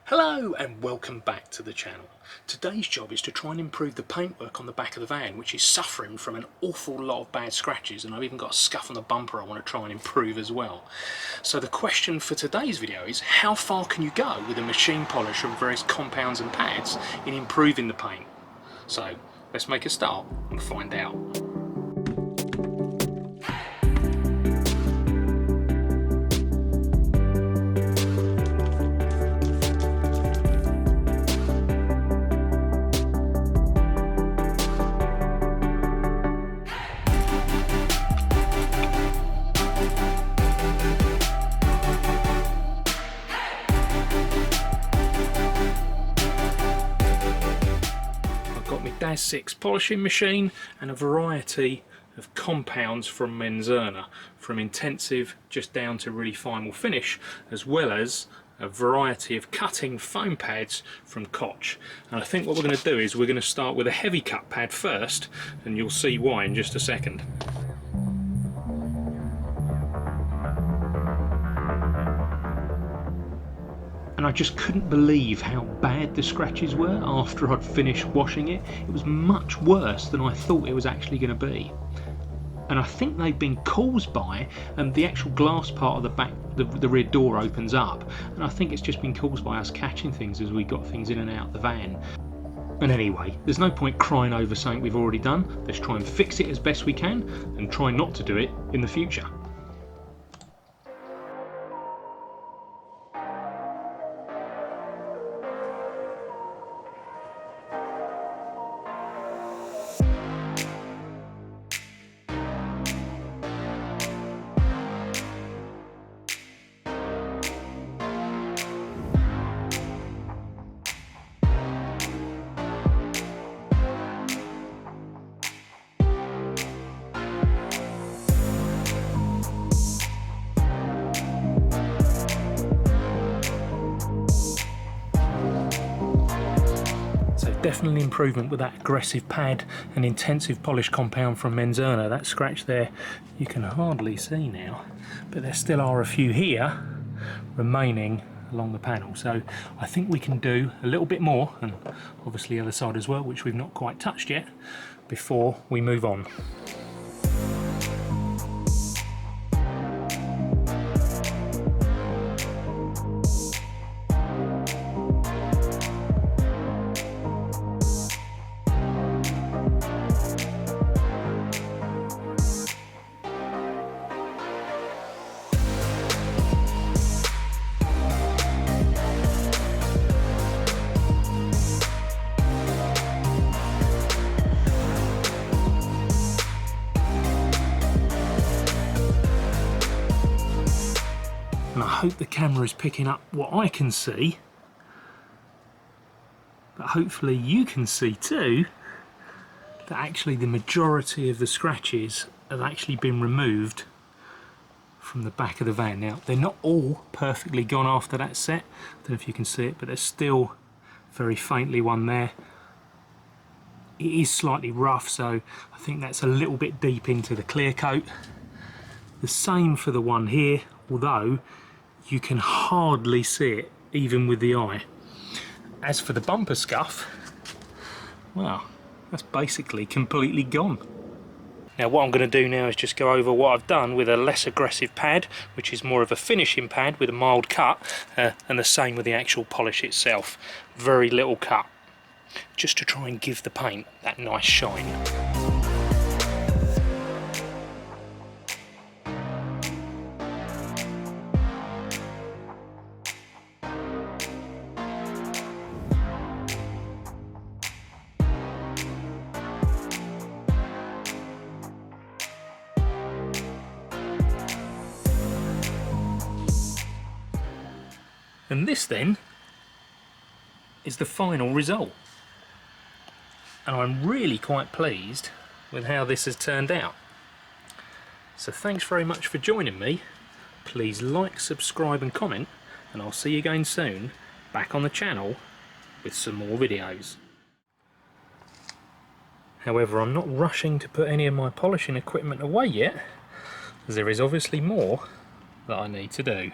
Hello and welcome back to the channel. Today's job is to try and improve the paintwork on the back of the van, which is suffering from an awful lot of bad scratches, and I've even got a scuff on the bumper I want to try and improve as well. So the question for today's video is, how far can you go with a machine polish of various compounds and pads in improving the paint? So let's make a start and find out. Six polishing machine and a variety of compounds from Menzerna, from intensive just down to really final finish, as well as a variety of cutting foam pads from Koch. And I think what we're going to do is we're going to start with a heavy cut pad first, and you'll see why in just a second. And I just couldn't believe how bad the scratches were after I'd finished washing it. It was much worse than I thought it was actually going to be. And I think they've been caused by the actual glass part of the back, the rear door opens up, and I think it's just been caused by us catching things as we got things in and out of the van. And anyway, there's no point crying over something we've already done. Let's try and fix it as best we can and try not to do it in the future. Definitely improvement with that aggressive pad and intensive polish compound from Menzerna. That scratch there you can hardly see now, but there still are a few here remaining along the panel. So I think we can do a little bit more, and obviously the other side as well, which we've not quite touched yet, before we move on. And I hope the camera is picking up what I can see, but hopefully you can see too that actually the majority of the scratches have actually been removed from the back of the van. Now, they're not all perfectly gone after that set, I don't know if you can see it, but there's still very faintly one there. It is slightly rough, so I think that's a little bit deep into the clear coat. The same for the one here, although you can hardly see it even with the eye. As for the bumper scuff, well, that's basically completely gone. Now what I'm going to do now is just go over what I've done with a less aggressive pad, which is more of a finishing pad with a mild cut, and the same with the actual polish itself. Very little cut, just to try and give the paint that nice shine. And this then is the final result. And I'm really quite pleased with how this has turned out. So thanks very much for joining me. Please like, subscribe and comment, and I'll see you again soon back on the channel with some more videos. However, I'm not rushing to put any of my polishing equipment away yet, as there is obviously more that I need to do.